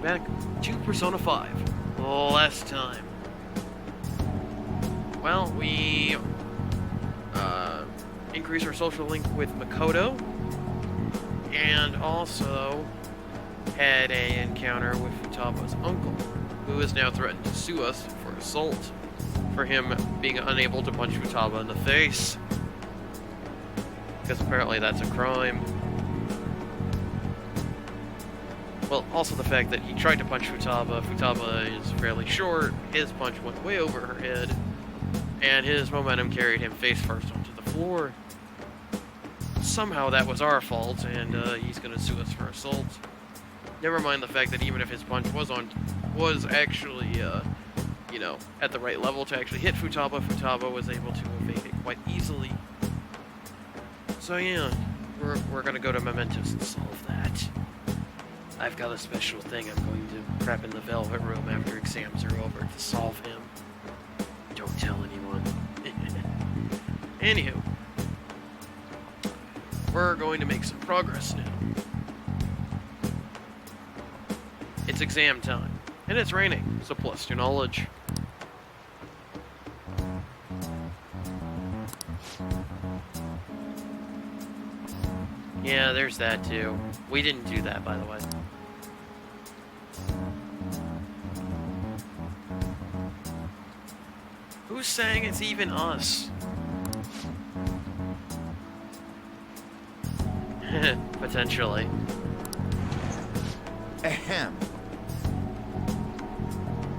back to Persona 5. Last time. Well, we increased our social link with Makoto, and also had an encounter with Futaba's uncle, who is now threatened to sue us for assault, for him being unable to punch Futaba in the face. Because apparently that's a crime. Well, also the fact that he tried to punch Futaba. Futaba is fairly short, his punch went way over her head, and his momentum carried him face first onto the floor. Somehow that was our fault, and he's gonna sue us for assault. Never mind the fact that even if his punch was actually, you know, at the right level to actually hit Futaba, Futaba was able to evade it quite easily. So yeah, we're gonna go to Mementos and solve that. I've got a special thing I'm going to prep in the Velvet Room after exams are over to solve him. Don't tell anyone. Anywho, we're going to make some progress now. It's exam time, and it's raining, so plus 2 knowledge. Yeah, there's that too. We didn't do that, by the way. Who's saying it's even us? Potentially. Ahem.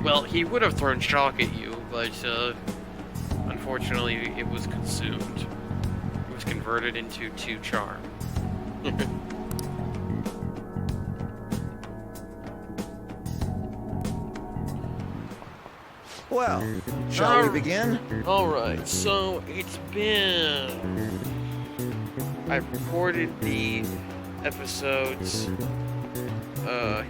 Well, he would have thrown shock at you, but unfortunately it was consumed. It was converted into 2 charm. Well, shall we begin? Alright, so it's been... I recorded the episodes... I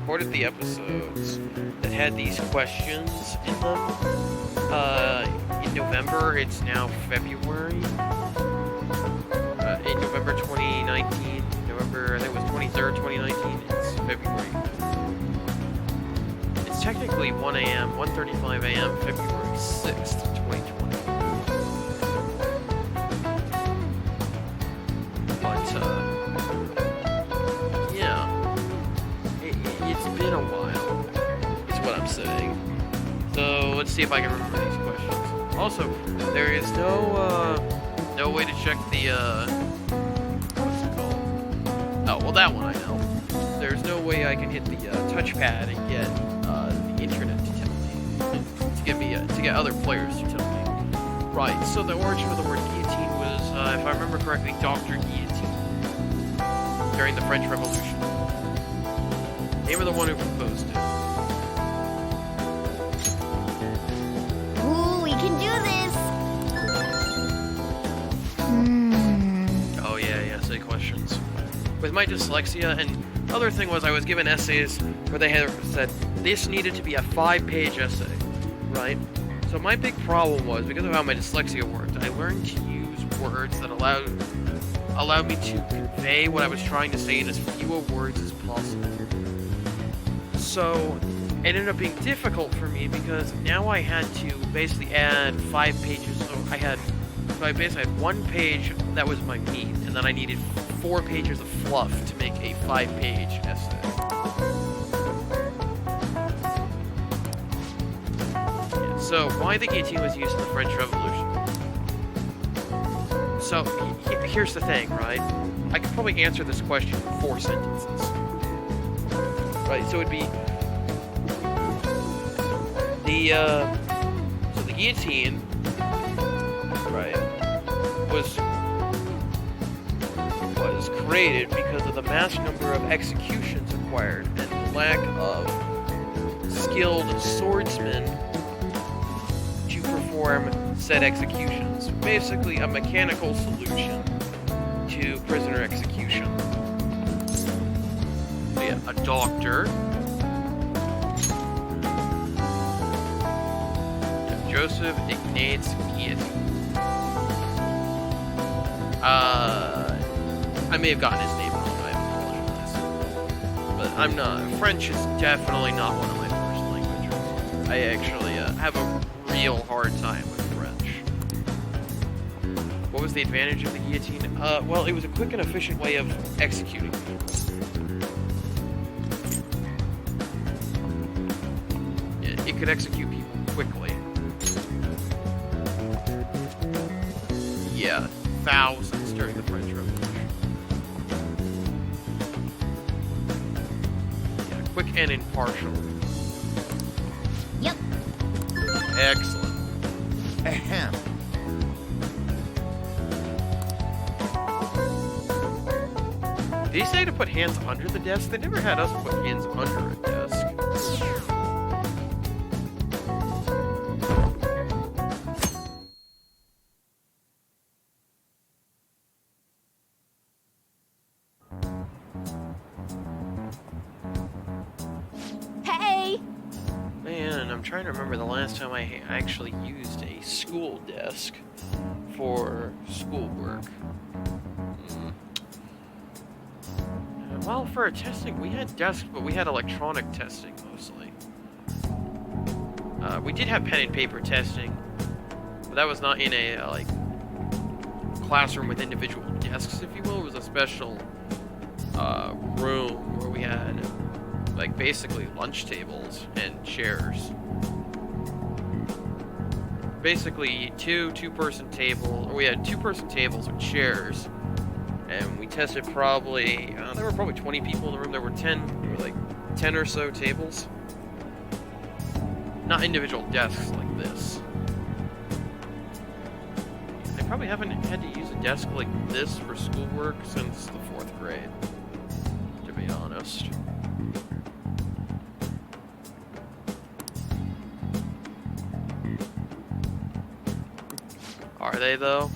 recorded the episodes that had these questions in them. In November, it's now February. In November 2019, November, I think it was 23rd, 2019, it's February. It's technically 1 a.m., 1:35 a.m., February 6th, 2020. But, yeah. It's been a while, is what I'm saying. So, let's see if I can remember these questions. Also, there is no way to check the, what's it called? Oh, well, that one I know. There's no way I can hit the touchpad and get the internet to tell me, to get other players to tell me. Right. So the origin of the word guillotine was, if I remember correctly, Dr. Guillotine during the French Revolution. Name of the one who proposed it. Ooh, we can do this. Oh yeah, essay questions. With my dyslexia, and other thing was I was given essays where they had said this needed to be a 5-page essay, right? So my big problem was, because of how my dyslexia worked, I learned to use words that allowed me to convey what I was trying to say in as few words as possible. So it ended up being difficult for me because now I had to basically add 5 pages. So I basically had 1 page that was my meat, and then I needed 4 pages of fluff to make a 5-page essay. Yeah, so why the guillotine was used in the French Revolution? So here's the thing, right? I could probably answer this question in 4 sentences. Right, so it'd be the guillotine, right, was created because of the mass number of executions required and the lack of skilled swordsmen to perform said executions. Basically, a mechanical solution to prisoner execution. So yeah, a doctor. Joseph Ignatz Guillotine. I may have gotten his name wrong, I apologize. I'm not. French is definitely not one of my first languages. I actually have a real hard time with French. What was the advantage of the guillotine? Well, it was a quick and efficient way of executing people. It could execute people quickly. Yeah, thousands during the French Revolution. Yeah, quick and impartial. Yep. Excellent. Ahem. Did he say to put hands under the desk? They never had us put hands under a desk. Hey! Man, I'm trying to remember the last time I actually used a school desk for schoolwork. Well, for our testing, we had desks, but we had electronic testing mostly. We did have pen and paper testing, but that was not in a like classroom with individual desks, if you will. It was a special room where we had like basically lunch tables and chairs. Basically, two-person table, or we had two-person tables with chairs. And we tested probably, there were probably 20 people in the room. There were 10 or so tables. Not individual desks like this. I probably haven't had to use a desk like this for schoolwork since the 4th grade, to be honest. Are they, though?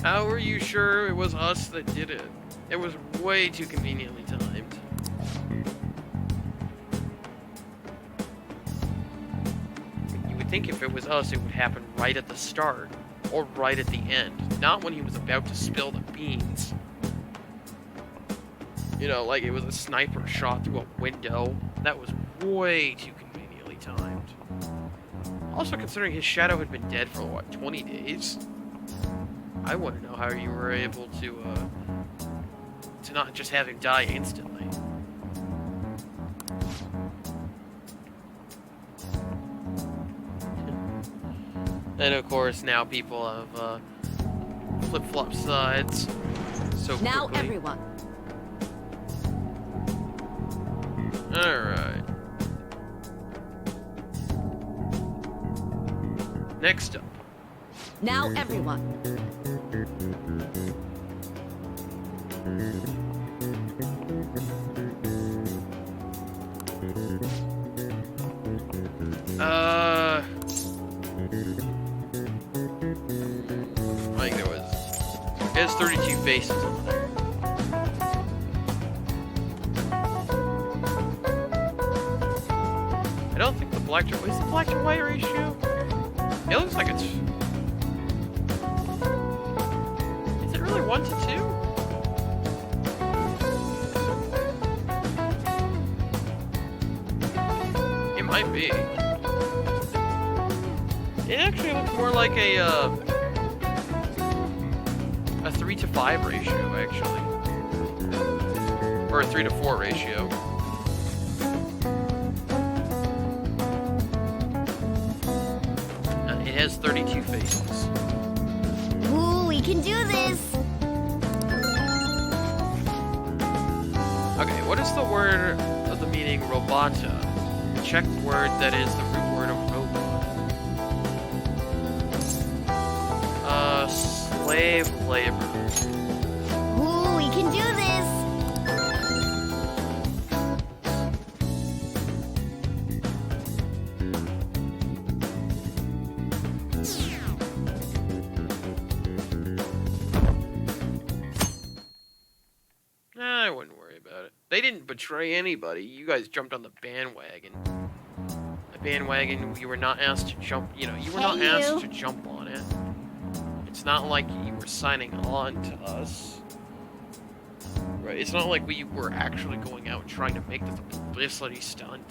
How are you sure it was us that did it? It was way too conveniently timed. You would think if it was us, it would happen right at the start, or right at the end, not when he was about to spill the beans. You know, like it was a sniper shot through a window. That was way too conveniently timed. Also, considering his shadow had been dead for, what, 20 days? I want to know how you were able to not just have him die instantly. And of course, now people have flip-flop sides so quickly. Now everyone. Alright. Next up. Now everyone. I think there was... It has 32 faces on there. I don't think the black to... Is the black to white ratio? It looks like it's... Is it really 1 to 2? It might be. It actually looks more like a 3 to 5 ratio, actually. Or a 3 to 4 ratio. It has 32 faces. Ooh, we can do this. Okay, what is the word of the meaning robota? Check the word that is the root word of robot. Slave labor. Ooh, we can do this. I wouldn't worry about it. They didn't betray anybody. You guys jumped on the bandwagon. the bandwagon. You were not asked to jump. You know, you were not asked to jump on it. It's not like you were signing on to us. Right? It's not like we were actually going out trying to make this a publicity stunt.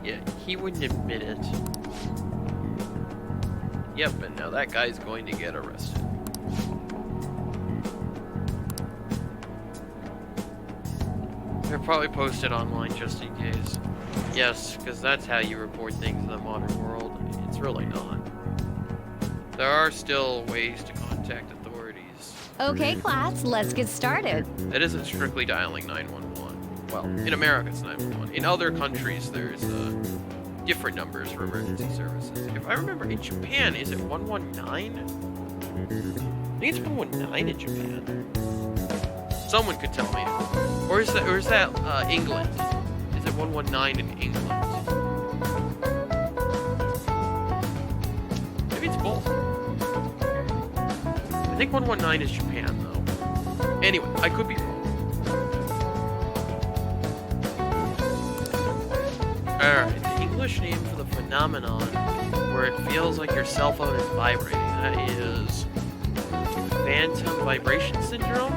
Yeah, he wouldn't admit it. Yep, and now that guy's going to get arrested. They're probably posted online just in case. Yes, because that's how you report things in the modern world. It's really not. There are still ways to contact authorities. Okay, class, let's get started. That isn't strictly dialing 911. Well, in America it's 911. In other countries there's different numbers for emergency services. If I remember, in Japan, is it 119? I think it's 119 in Japan. Someone could tell me. Or is that England? Is it 119 in England? Maybe it's both. I think 119 is Japan, though. Anyway, I could be wrong. Alright, the English name for the phenomenon where it feels like your cell phone is vibrating, that is phantom vibration syndrome?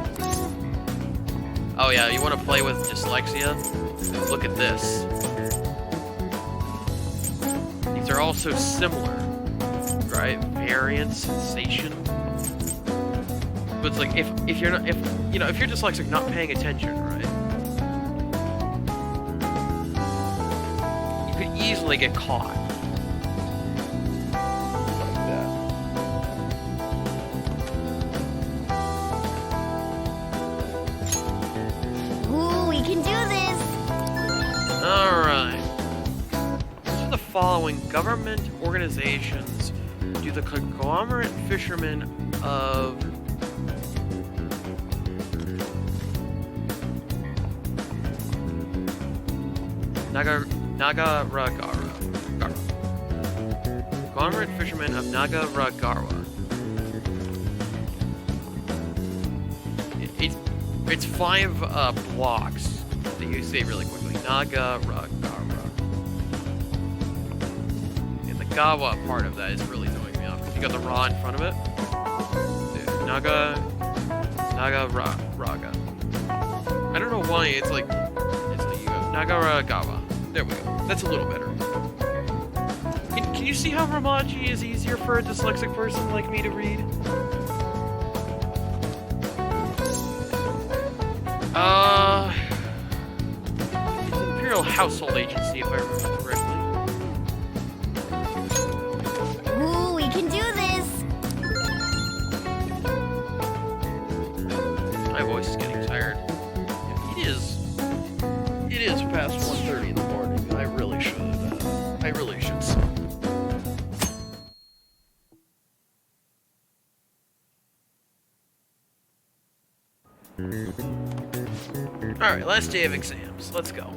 Oh yeah, you want to play with dyslexia? Look at this. These are also similar, right? Variant, sensation. But it's like if you're dyslexic, not paying attention, right? You could easily get caught. Following government organizations do the conglomerate fishermen of Nagaragara. Conglomerate fishermen of Nagaragara. It's 5 blocks that you say really quickly. Nagaragara. Gawa part of that is really throwing me off because you got the ra in front of it. Dude, Raga. I don't know why it's like you go Nagaragawa. There we go. That's a little better. Can you see how Ramaji is easier for a dyslexic person like me to read? It's Imperial Household Agency if I remember correctly. Past 1:30 in the morning. I really should sleep. Alright, last day of exams. Let's go.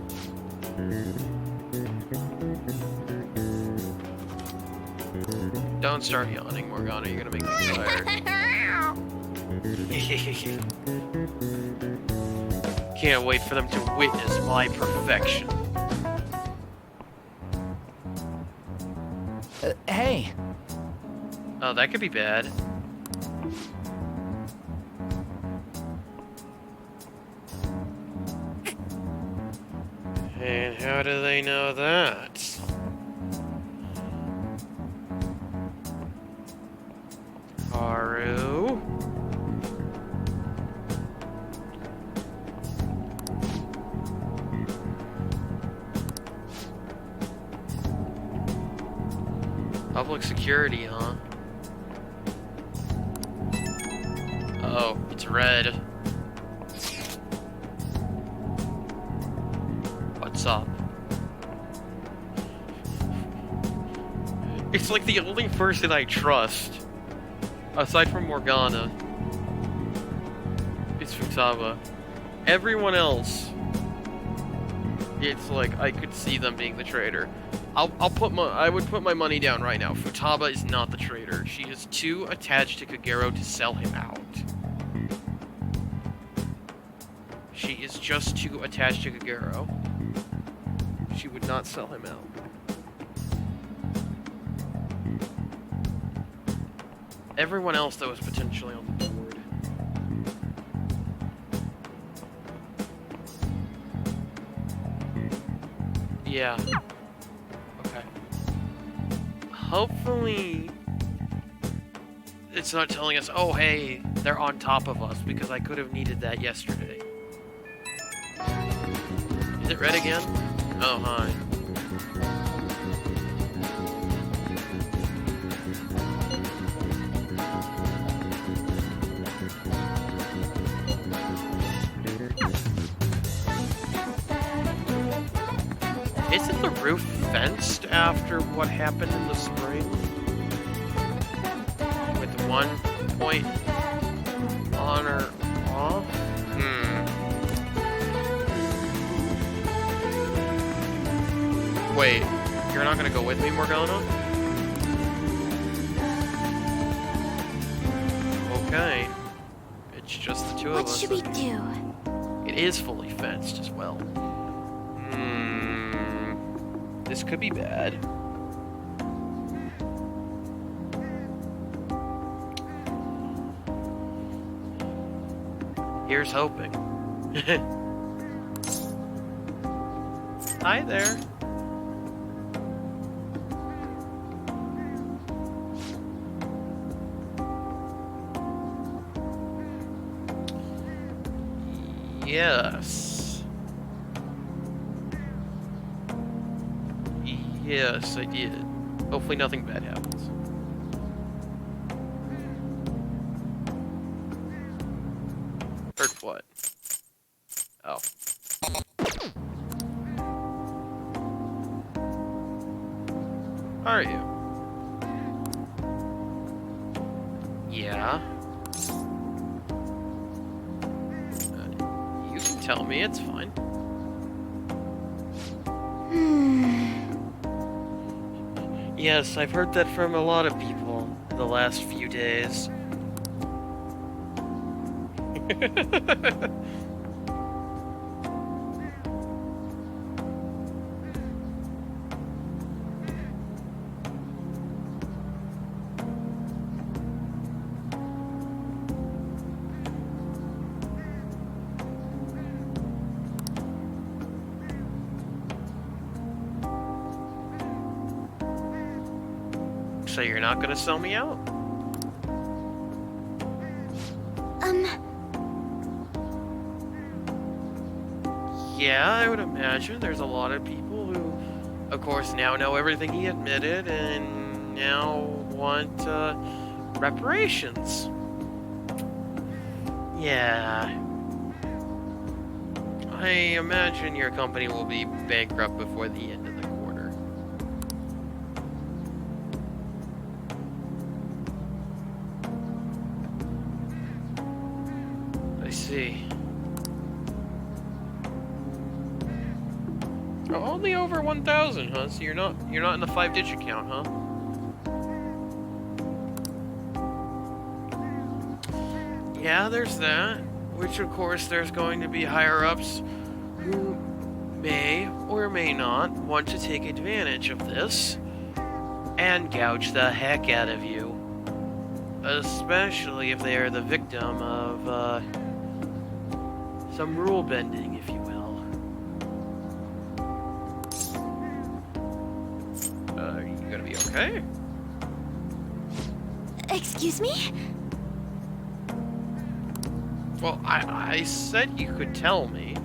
Don't start yawning, Morgana. You're gonna make me tired. Can't wait for them to witness my perfection. Hey. Oh, that could be bad. And how do they know that? Haru? Public security, huh? Oh, it's red. What's up? It's like the only person I trust, aside from Morgana, is Futaba. Everyone else, it's like I could see them being the traitor. I would put my money down right now. Futaba is not the traitor. She is too attached to Kagero to sell him out. She is just too attached to Kagero. She would not sell him out. Everyone else, though, is potentially on the board. Yeah. Okay. Hopefully, it's not telling us, oh, hey, they're on top of us, because I could have needed that yesterday. Is it red again? Oh, hi. Isn't the roof fenced after what happened in the spring? With 1 point on or off? Wait, you're not gonna go with me, Morgana? Okay. It's just the two of us. What should we do? It is fully fenced as well. This could be bad. Here's hoping. Hi there. Yes. Yes, I did. Hopefully nothing bad happens. Heard what? Oh. How are you? Yeah. You can tell me, it's fine. Yes, I've heard that from a lot of people in the last few days. So you're not gonna sell me out? Yeah, I would imagine there's a lot of people who, of course, now know everything he admitted and now want reparations. Yeah. I imagine your company will be bankrupt before the end of the quarter. I see. Oh, only over 1,000, huh? So you're not in the 5-digit count, huh? Yeah, there's that. Which, of course, there's going to be higher-ups who may or may not want to take advantage of this and gouge the heck out of you. Especially if they are the victim of, some rule bending, if you will. You gonna be okay? Excuse me? Well, I said you could tell me.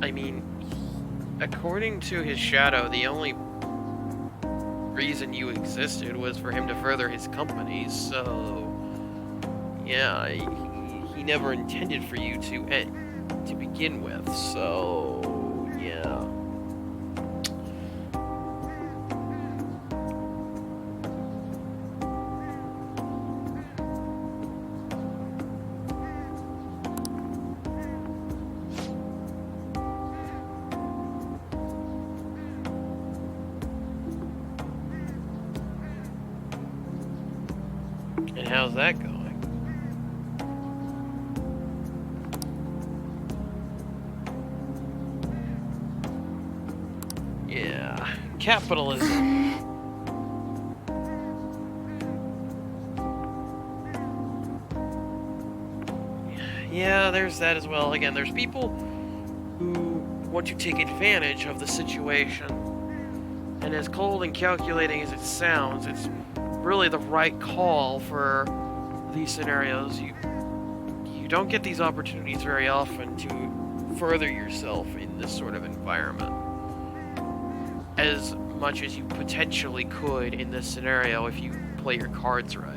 I mean, according to his shadow, the only reason you existed was for him to further his company, so... Yeah, he never intended for you to begin with, so... Yeah. And how's that going? Yeah, capitalism. Yeah, there's that as well. Again, there's people who want to take advantage of the situation. And as cold and calculating as it sounds, it's really the right call for these scenarios. You don't get these opportunities very often to further yourself in this sort of environment as much as you potentially could in this scenario if you play your cards right.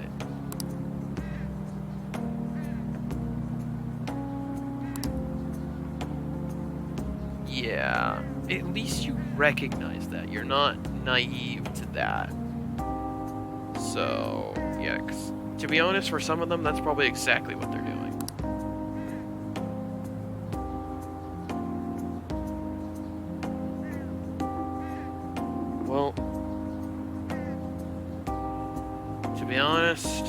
Yeah, at least you recognize that. You're not naive to that. So, yeah, 'cause to be honest, for some of them, that's probably exactly what they're doing. Well, to be honest,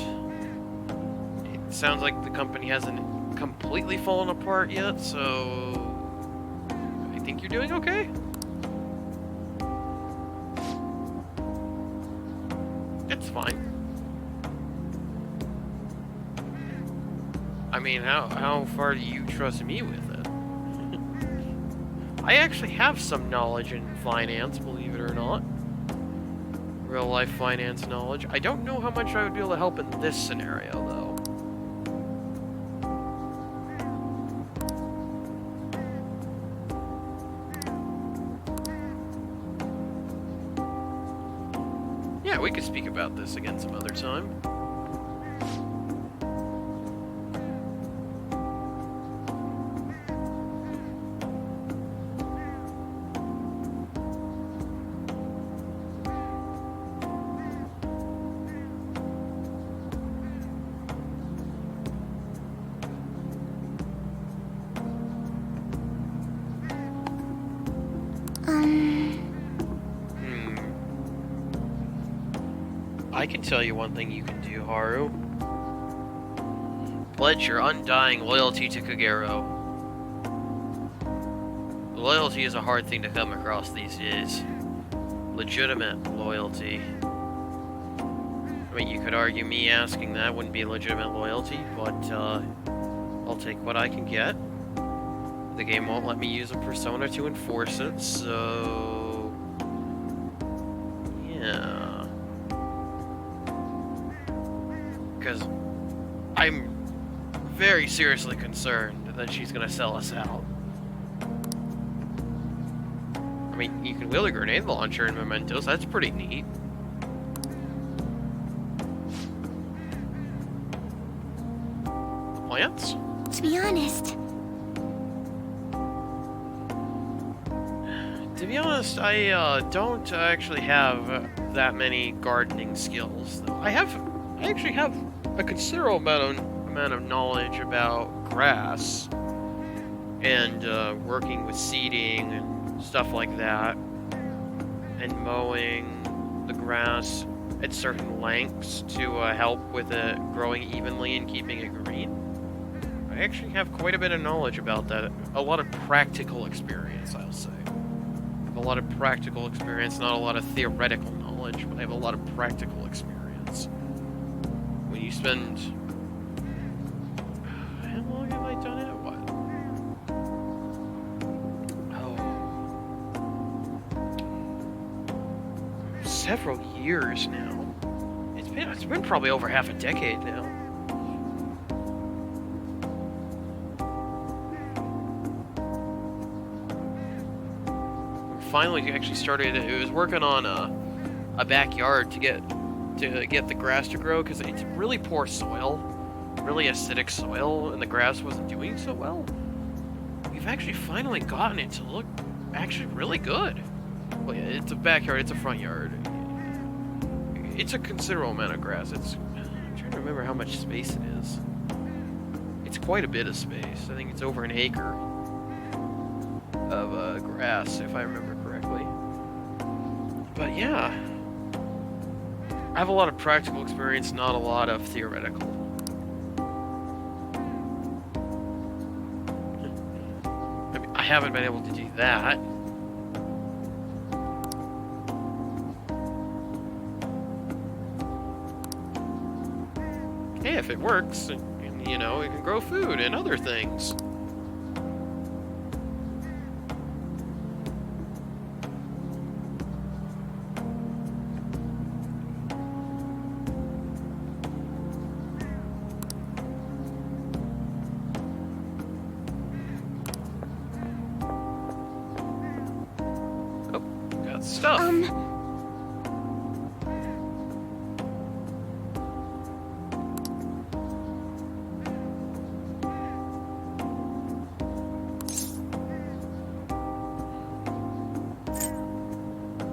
it sounds like the company hasn't completely fallen apart yet, so I think you're doing okay. It's fine. I mean, how far do you trust me with it? I actually have some knowledge in finance, believe it or not. Real life finance knowledge. I don't know how much I would be able to help in this scenario, though. Yeah, we could speak about this again some other time. I can tell you one thing you can do, Haru. Pledge your undying loyalty to Kagero. Loyalty is a hard thing to come across these days. Legitimate loyalty. I mean, you could argue me asking that wouldn't be legitimate loyalty, but I'll take what I can get. The game won't let me use a persona to enforce it, so yeah. Because I'm very seriously concerned that she's gonna sell us out. I mean, you can wield a grenade launcher in Mementos, that's pretty neat. Plants? To be honest, I don't actually have that many gardening skills, though. I actually have a considerable amount of knowledge about grass and working with seeding and stuff like that, and mowing the grass at certain lengths to help with it growing evenly and keeping it green. I actually have quite a bit of knowledge about that. A lot of practical experience, I'll say. A lot of practical experience, not a lot of theoretical knowledge, but I have a lot of practical experience. When you spend... How long have I done it? What? Oh... Several years now. It's been probably over half a decade now. Finally actually started. It was working on a backyard to get the grass to grow, because it's really poor soil, really acidic soil, and the grass wasn't doing so well. We've actually finally gotten it to look actually really good. Well, yeah, it's a backyard, it's a front yard. It's a considerable amount of grass. I'm trying to remember how much space it is. It's quite a bit of space. I think it's over an acre of grass, if I remember correctly. But yeah, I have a lot of practical experience, not a lot of theoretical. I mean, I haven't been able to do that. Hey, if it works, and you know, it can grow food and other things. Oh, got stuff.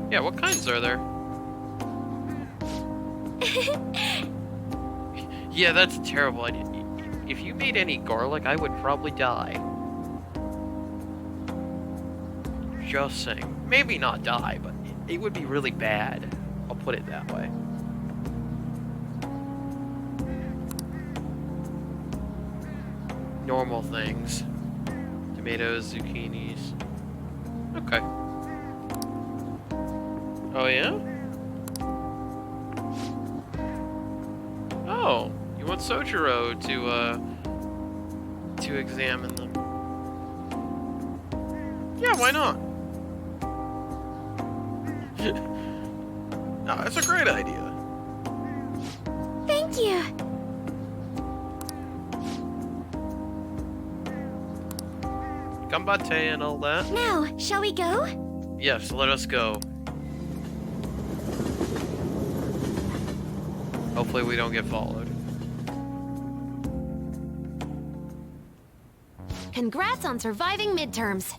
Yeah, what kinds are there? Yeah, that's a terrible idea. If you made any garlic, I would probably die. Just saying. Maybe not die, but it would be really bad. I'll put it that way. Normal things. Tomatoes, zucchinis. Okay. Oh, yeah? Oh, you want Sojiro to examine them. Yeah, why not? No, that's a great idea. Thank you. Gambate and all that. Now, shall we go? Yes, let us go. Hopefully we don't get followed. Congrats on surviving midterms.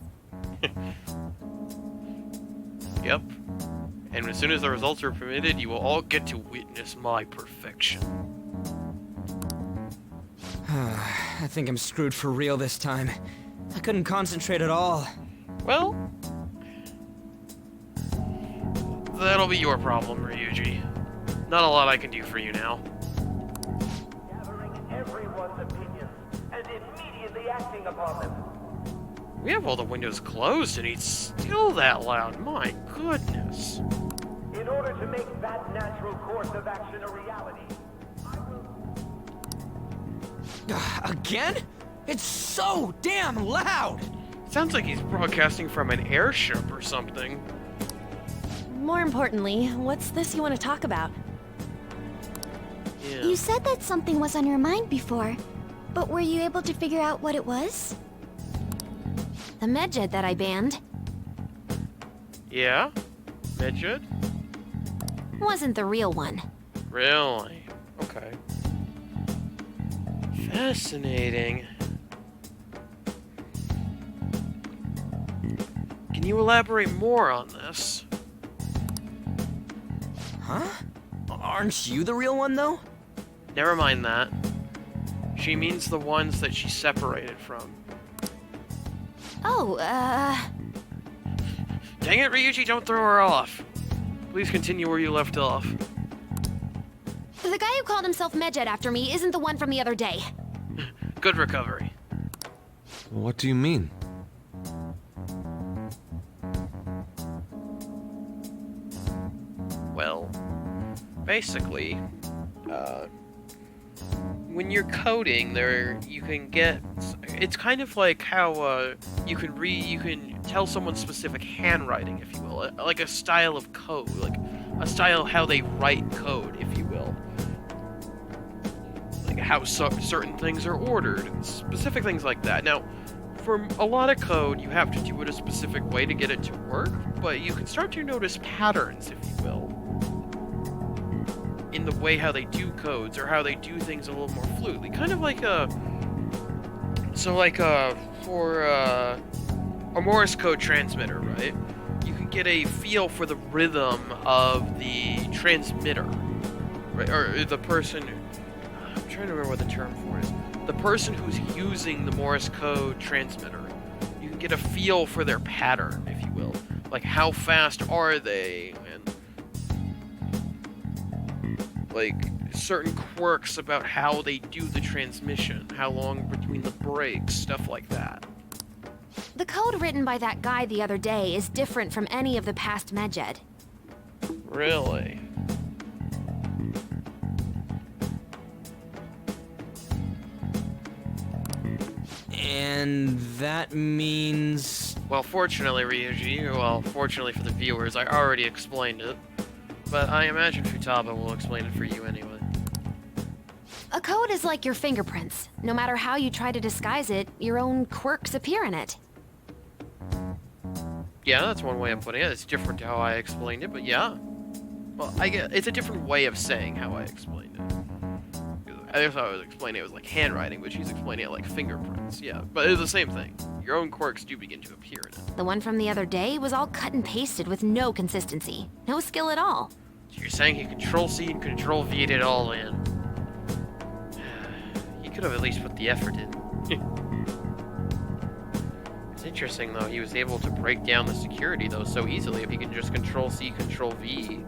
Yep. And as soon as the results are permitted, you will all get to witness my perfection. I think I'm screwed for real this time. I couldn't concentrate at all. Well, that'll be your problem, Ryuji. Not a lot I can do for you now. Gathering everyone's opinions and immediately acting upon them. We have all the windows closed and he's still that loud. My goodness. In order to make that natural course of action a reality, Again? It's so damn loud! Sounds like he's broadcasting from an airship or something. More importantly, what's this you want to talk about? Yeah. You said that something was on your mind before, but were you able to figure out what it was? The medjed that I banned Yeah? Midget? wasn't the real one. Really? Okay. Fascinating. Can you elaborate more on this? Huh? Aren't you the real one, though? Never mind that. She means the ones that she separated from. Oh, Dang it, Ryuji, don't throw her off. Please continue where you left off. the guy who called himself medjed after me isn't the one from the other day. Good recovery. What do you mean? Well, basically, when you're coding, you can get. It's kind of like how you can tell someone's specific handwriting, if you will, like a style of code, like a style how they write code, if you will, like how certain things are ordered, and specific things like that. Now, for a lot of code, you have to do it a specific way to get it to work, but you can start to notice patterns, if you will, in the way how they do codes or how they do things a little more fluidly. Kind of like for a Morse code transmitter, right? You can get a feel for the rhythm of the transmitter, right? Or the person, I'm trying to remember what the term for it is. The person who's using the Morse code transmitter. You can get a feel for their pattern, if you will. Like, how fast are they? And like certain quirks about how they do the transmission, how long between the brakes, stuff like that. The code written by that guy the other day is different from any of the past Medjed. Really? And that means... Well, fortunately, Ryuji, fortunately for the viewers, I already explained it. But I imagine Futaba will explain it for you anyway. A code is like your fingerprints. No matter how you try to disguise it, your own quirks appear in it. Yeah, that's one way of putting it. It's different to how I explained it, but yeah. Well, I get it's a different way of saying how I explained it. I thought I was explaining it was like handwriting, but she's explaining it like fingerprints. Yeah, but it's the same thing. Your own quirks do begin to appear in it. The one from the other day was all cut and pasted with no consistency. No skill at all. So you're saying he Control-C and Control-V'd it all in. He could have at least put the effort in. It's interesting, though. He was able to break down the security, though, so easily. If he can just Control-C, Control-V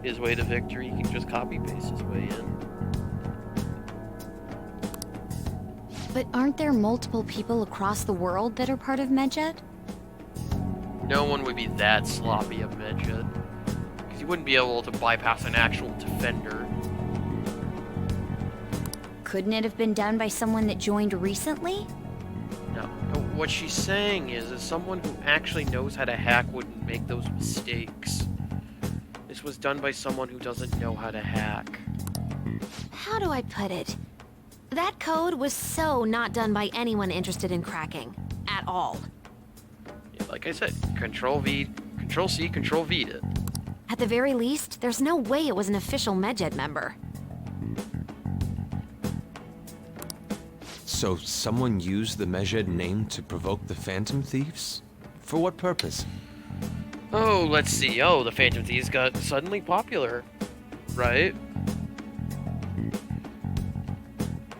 his way to victory, he can just copy-paste his way in. But aren't there multiple people across the world that are part of Medjed? No one would be that sloppy of Medjed. Because you wouldn't be able to bypass an actual defender. Couldn't it have been done by someone that joined recently? No. What she's saying is someone who actually knows how to hack wouldn't make those mistakes. This was done by someone who doesn't know how to hack. How do I put it? That code was so not done by anyone interested in cracking. At all. Yeah, like I said, Control-V, Control-C, Control-V'd it. At the very least, there's no way it was an official Medjed member. So someone used the Medjed name to provoke the Phantom Thieves? For what purpose? Oh, let's see. Oh, the Phantom Thieves got suddenly popular, right?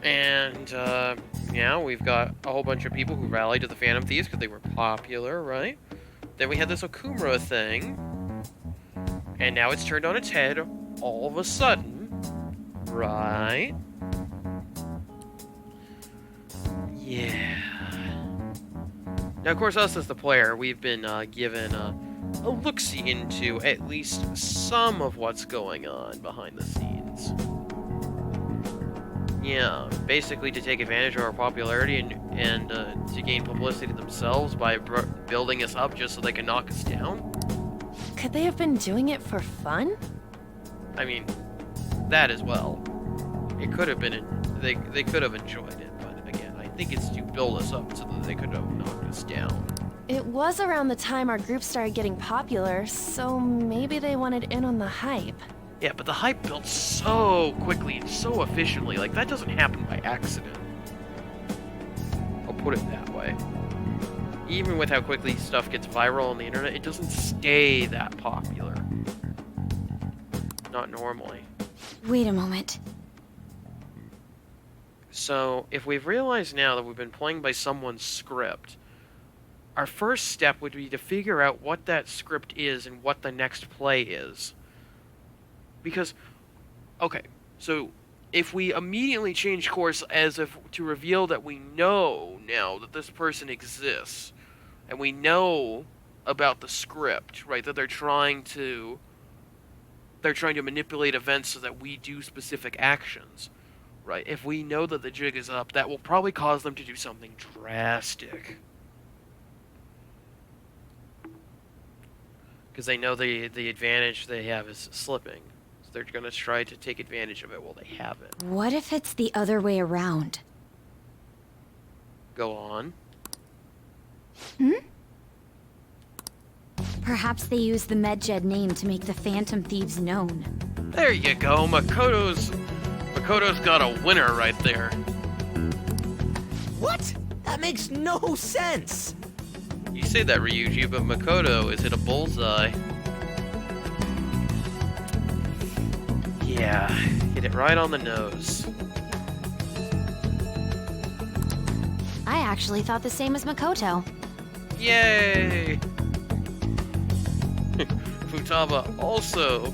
And, yeah, we've got a whole bunch of people who rallied to the Phantom Thieves because they were popular, right? Then we had this Okumura thing. And now it's turned on its head all of a sudden, right? Yeah. Now, of course, us as the player, we've been given a look-see into at least some of what's going on behind the scenes. Yeah, basically to take advantage of our popularity and to gain publicity themselves by building us up just so they can knock us down. Could they have been doing it for fun? I mean, that as well. It could have been, they could have enjoyed it, but again, I think it's to build us up so that they could have knocked us down. It was around the time our group started getting popular, so maybe they wanted in on the hype. Yeah, but the hype built so quickly and so efficiently, like that doesn't happen by accident. I'll put it that way. Even with how quickly stuff gets viral on the internet, it doesn't stay that popular. Not normally. Wait a moment. So, if we've realized now that we've been playing by someone's script, our first step would be to figure out what that script is and what the next play is. Because, okay, so if we immediately change course as if to reveal that we know now that this person exists, and we know about the script, right, that they're trying to manipulate events so that we do specific actions, right? If we know that the jig is up, that will probably cause them to do something drastic. Because they know the advantage they have is slipping. So they're going to try to take advantage of it while they have it. What if it's the other way around? Go on. Perhaps they use the Medjed name to make the Phantom Thieves known. There you go. Makoto's got a winner right there. What? That makes no sense! You say that, Ryuji, but Makoto has hit a bullseye. Yeah, hit it right on the nose. I actually thought the same as Makoto. Yay! Futaba also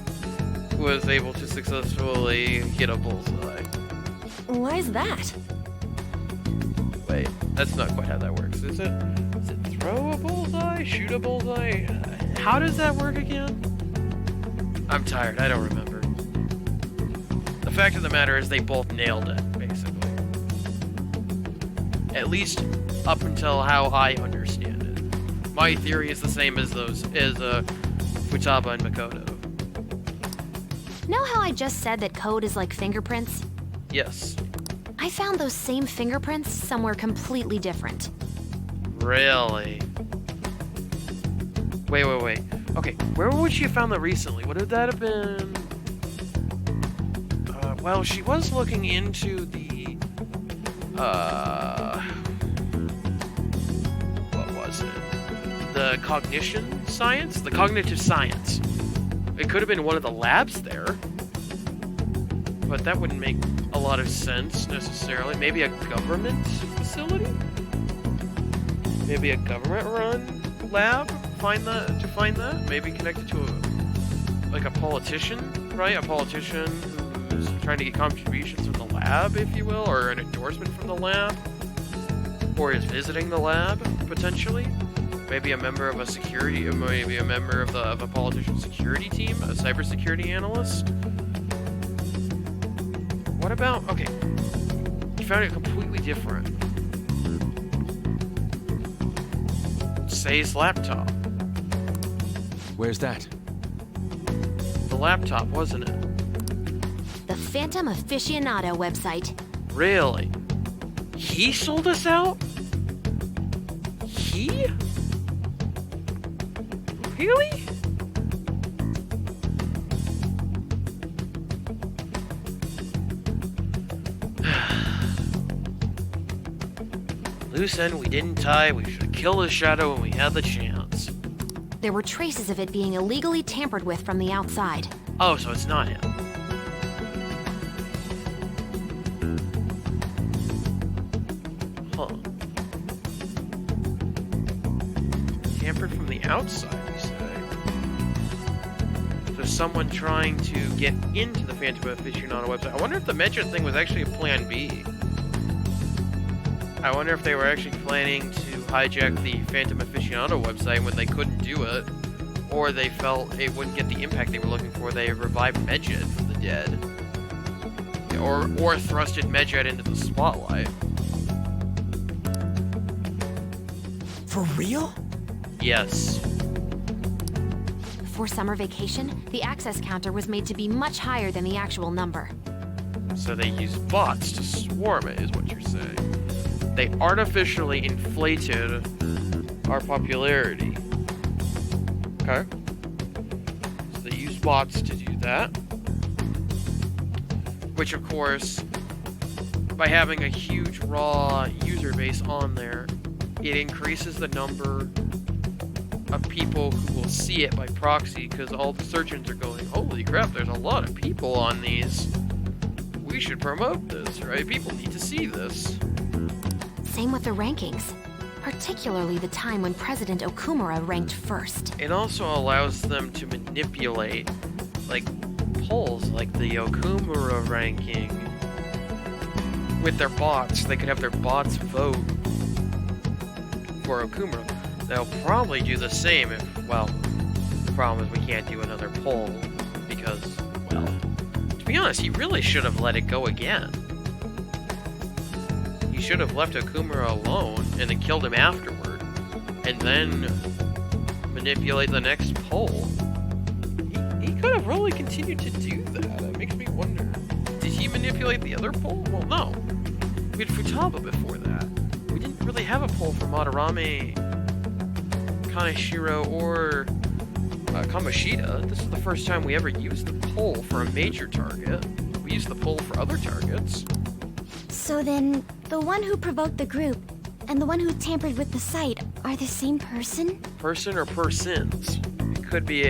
was able to successfully hit a bullseye. Why's that? Wait, that's not quite how that works, is it? Is it throw a bullseye? Shoot a bullseye? How does that work again? I'm tired, I don't remember. The fact of the matter is they both nailed it, basically. At least up until how I understand it. My theory is the same as Futaba and Makoto. Know how I just said that code is like fingerprints? Yes. I found those same fingerprints somewhere completely different. Really? Wait. Okay, where would she have found that recently? Would that have been... well, she was looking into the... what was it? The cognition science? The cognitive science. It could have been one of the labs there. But that wouldn't make a lot of sense, necessarily. Maybe a government facility? Maybe a government-run lab? To find that? Maybe connected to a politician, right? A politician who's trying to get contributions from the lab, if you will, or an endorsement from the lab, or is visiting the lab, potentially. Maybe a member of maybe a member of a politician's security team, a cybersecurity analyst. What about, okay, you found it completely different. Say's laptop. Where's that? The laptop, wasn't it? The Phantom Aficionado website. Really? He sold us out? He? Really? Loose end we didn't tie, we should have killed his shadow when we had the chance. There were traces of it being illegally tampered with from the outside. Oh, so it's not him. Huh. Tampered from the outside, you say? So someone trying to get into the Phantom Aficionado website. I wonder if the Medjet thing was actually a plan B. I wonder if they were actually planning to hijack the Phantom Aficionado website when they couldn't do it, or they felt it wouldn't get the impact they were looking for. They revived Medjet from the dead, or thrusted Medjet into the spotlight. For real? Yes. For summer vacation, the access counter was made to be much higher than the actual number. So they used bots to swarm it, is what you're saying. They artificially inflated our popularity. Okay. So they used bots to do that. Which, of course, by having a huge raw user base on there, it increases the number of people who will see it by proxy, because all the search engines are going, holy crap, there's a lot of people on these. We should promote this, right? People need to see this. Same with the rankings, particularly the time when President Okumura ranked first. It also allows them to manipulate, like, polls, like the Okumura ranking. With their bots, they could have their bots vote for Okumura. They'll probably do the same if, well, the problem is we can't do another poll, because, well, to be honest, he really should have let it go again. He should have left Okumura alone and then killed him afterward, and then manipulate the next poll. He could have really continued to do that. It makes me wonder. Did he manipulate the other poll? Well, no. We had Futaba before that. We didn't really have a poll for Madarame, Kaneshiro, or Kamoshida. This is the first time we ever used the poll for a major target. We used the poll for other targets. So then, the one who provoked the group and the one who tampered with the site are the same person? Person or persons. It could be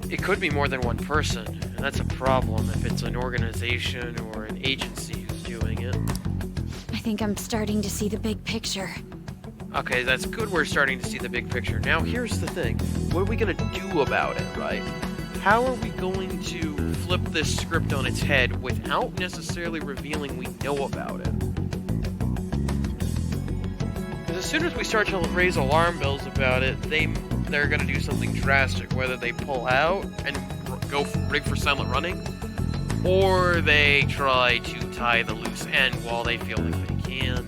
it could be more than one person, and that's a problem if it's an organization or an agency who's doing it. I think I'm starting to see the big picture. Okay, that's good. We're starting to see the big picture. Now, here's the thing. What are we going to do about it, right? How are we going to flip this script on its head without necessarily revealing we know about it? Because as soon as we start to raise alarm bells about it, they're going to do something drastic, whether they pull out and go rig for silent running, or they try to tie the loose end while they feel like they can.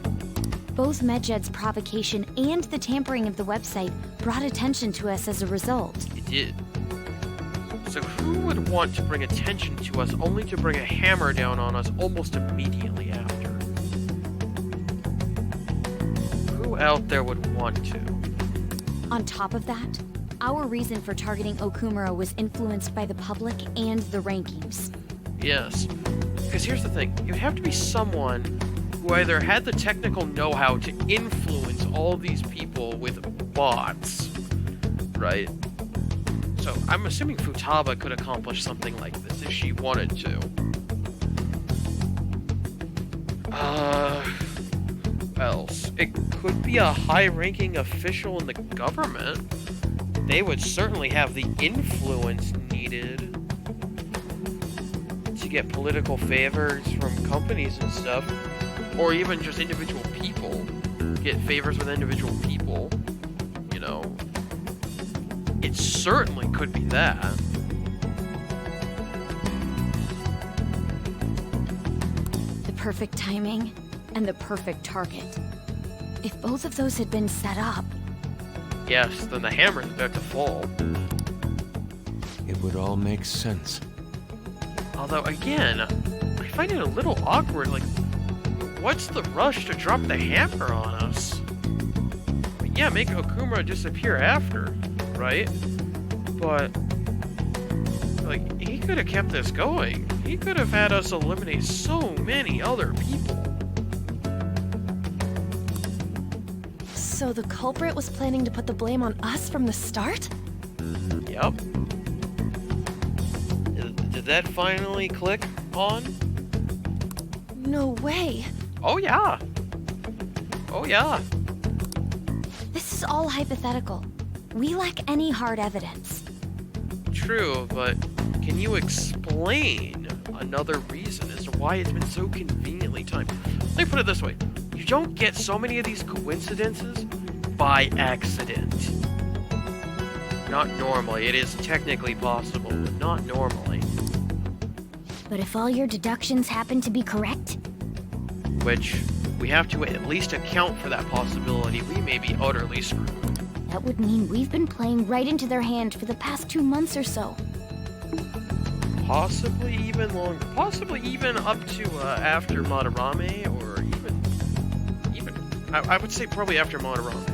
Both Medjed's provocation and the tampering of the website brought attention to us as a result. It did. So who would want to bring attention to us only to bring a hammer down on us almost immediately after? Who out there would want to? On top of that, our reason for targeting Okumura was influenced by the public and the rankings. Yes. Because here's the thing. You'd have to be someone who either had the technical know-how to influence all these people with bots, right? So I'm assuming Futaba could accomplish something like this if she wanted to. Else? It could be a high-ranking official in the government. They would certainly have the influence needed to get political favors from companies and stuff, or even just individual people. Get favors with individual people, you know. It certainly could be that. The perfect timing and the perfect target. If both of those had been set up... Yes, then the hammer's about to fall. It would all make sense. Although, again, I find it a little awkward, like, what's the rush to drop the hammer on us? I mean, yeah, make Okumura disappear after, right? But, like, he could have kept this going. He could have had us eliminate so many other people. So the culprit was planning to put the blame on us from the start? Yep. Did that finally click on? No way. Oh yeah. Oh yeah. This is all hypothetical. We lack any hard evidence. True, but can you explain another reason as to why it's been so conveniently timed? Let me put it this way. You don't get so many of these coincidences by accident. Not normally. It is technically possible, but not normally. But if all your deductions happen to be correct, Which, we have to at least account for that possibility. We may be utterly screwed. that would mean we've been playing right into their hand for the past 2 months or so. Possibly even longer. Possibly even up to after Madarame, or even I would say probably after Madarame.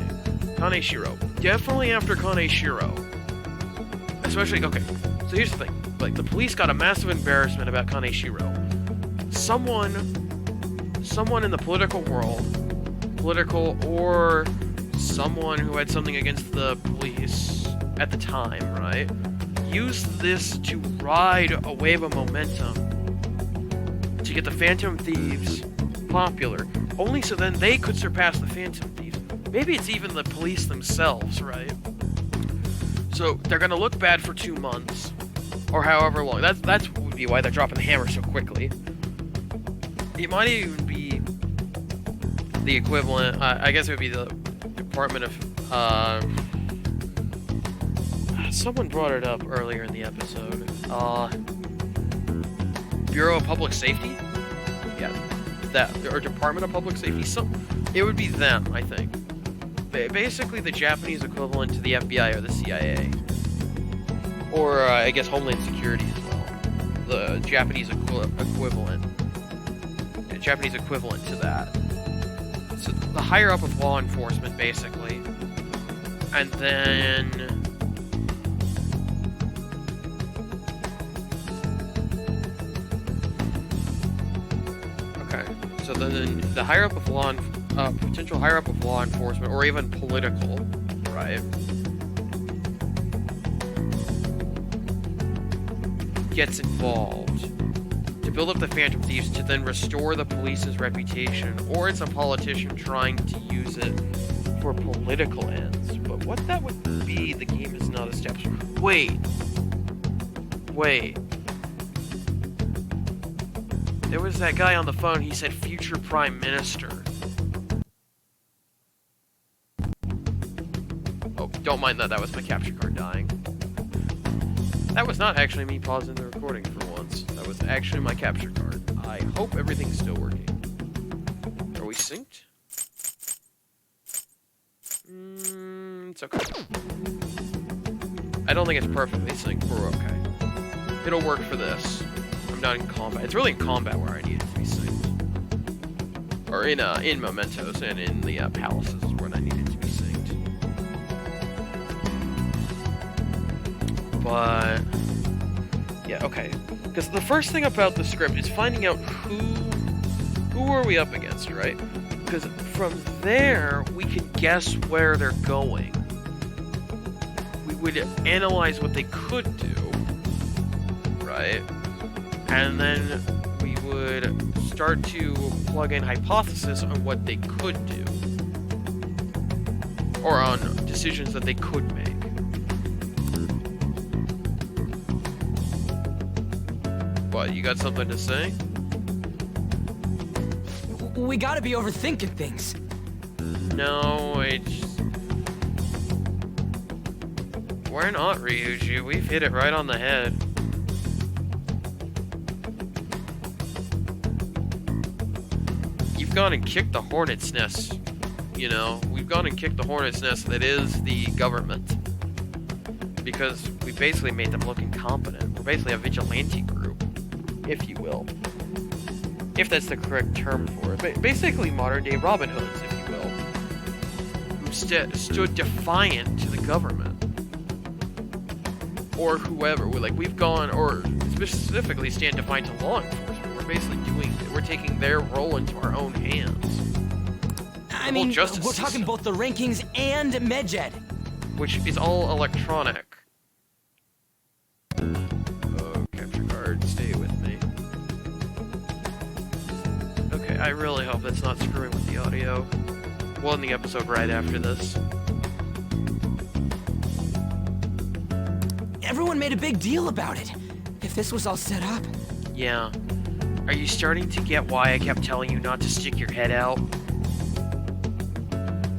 Kaneshiro. Definitely after Kaneshiro. Especially, okay, so here's the thing. Like, the police got a massive embarrassment about Kaneshiro. Someone in the political world, or someone who had something against the police at the time, right? Used this to ride a wave of momentum to get the Phantom Thieves popular, only so then they could surpass the Phantom Thieves. Maybe it's even the police themselves, right? So they're gonna look bad for 2 months, or however long. That's would be why they're dropping the hammer so quickly. It might even be the equivalent. I guess it would be the Department of. Someone brought it up earlier in the episode. Bureau of Public Safety? Yeah, that, or Department of Public Safety. It would be them, I think. Basically the Japanese equivalent to the FBI or the CIA. Or, I guess, Homeland Security as well. The Japanese equivalent. Yeah, Japanese equivalent to that. So, the higher up of law enforcement, basically. And then... So then the higher up of potential higher up of law enforcement, or even political, right, gets involved to build up the Phantom Thieves to then restore the police's reputation, or it's a politician trying to use it for political ends, but what that would be, the game is not established. Wait. There was that guy on the phone, he said future prime minister. Oh, don't mind that, that was my capture card dying. That was not actually me pausing the recording for once. That was actually my capture card. I hope everything's still working. Are we synced? It's okay. I don't think it's perfectly synced, but we're okay. It'll work for this. I'm not in combat. It's really in combat where I need it to be synced. Or in Mementos and in the palaces is where I need it to be synced. But yeah, okay. Because the first thing about the script is finding out who are we up against, right? Because from there we can guess where they're going. We would analyze what they could do, right? And then we would start to plug in hypothesis on what they could do. Or on decisions that they could make. What, you got something to say? We gotta be overthinking things. No, we're not, Ryuji. We've hit it right on the head. You've gone and kicked the hornet's nest. You know, we've gone and kicked the hornet's nest that is the government. Because we basically made them look incompetent. We're basically a vigilante group, if you will. If that's the correct term for it. But basically modern day Robin Hoods, if you will. Who stood defiant to the government. Or whoever. We've gone, or specifically stand defiant to law enforcement. We're basically we're taking their role into our own hands. I mean, we're talking both the rankings and Medjed. Which is all electronic. Oh, capture card, stay with me. Okay, I really hope that's not screwing with the audio. We'll end the episode right after this. Everyone made a big deal about it. If this was all set up. Yeah. Are you starting to get why I kept telling you not to stick your head out?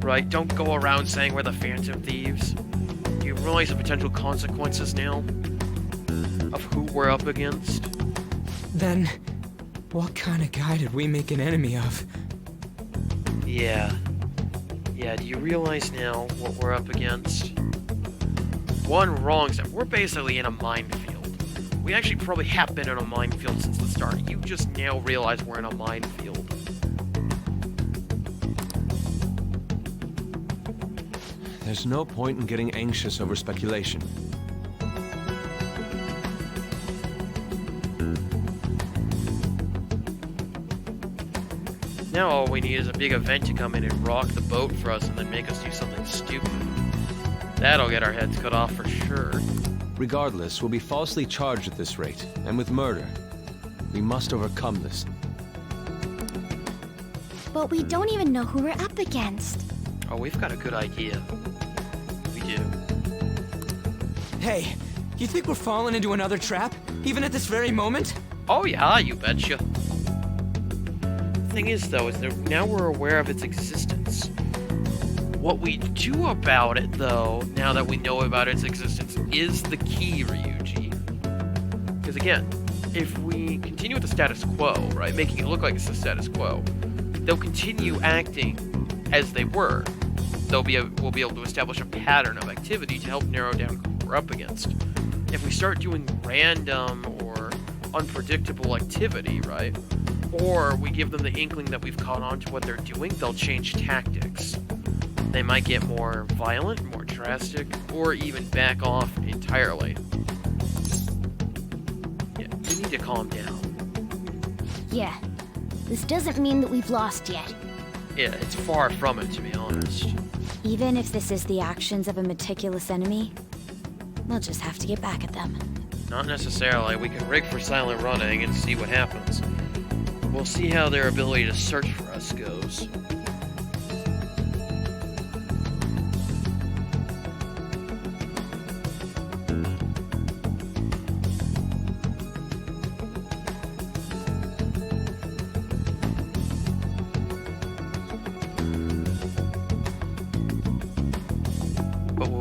Right, don't go around saying we're the Phantom Thieves. Do you realize the potential consequences now? Of who we're up against? Then, what kind of guy did we make an enemy of? Yeah. Yeah, do you realize now what we're up against? One wrong step. We're basically in a minefield. We actually probably have been in a minefield since the start. You just now realize we're in a minefield. There's no point in getting anxious over speculation. Now all we need is a big event to come in and rock the boat for us and then make us do something stupid. That'll get our heads cut off for sure. Regardless, we'll be falsely charged at this rate, and with murder. We must overcome this. But we don't even know who we're up against. Oh, we've got a good idea. We do. Hey, you think we're falling into another trap? Even at this very moment? Oh yeah, you betcha. The thing is though, is that now we're aware of its existence. What we do about it though, now that we know about its existence, is the key, Ryuji. Because again, if we continue with the status quo, right, making it look like it's the status quo, they'll continue acting as they were. We'll be able to establish a pattern of activity to help narrow down who we're up against. If we start doing random or unpredictable activity, right, or we give them the inkling that we've caught on to what they're doing, they'll change tactics. They might get more violent, more drastic, or even back off entirely. Yeah, you need to calm down. Yeah. This doesn't mean that we've lost yet. Yeah, it's far from it, to be honest. Even if this is the actions of a meticulous enemy, we'll just have to get back at them. Not necessarily. We can rig for silent running and see what happens. We'll see how their ability to search for us goes.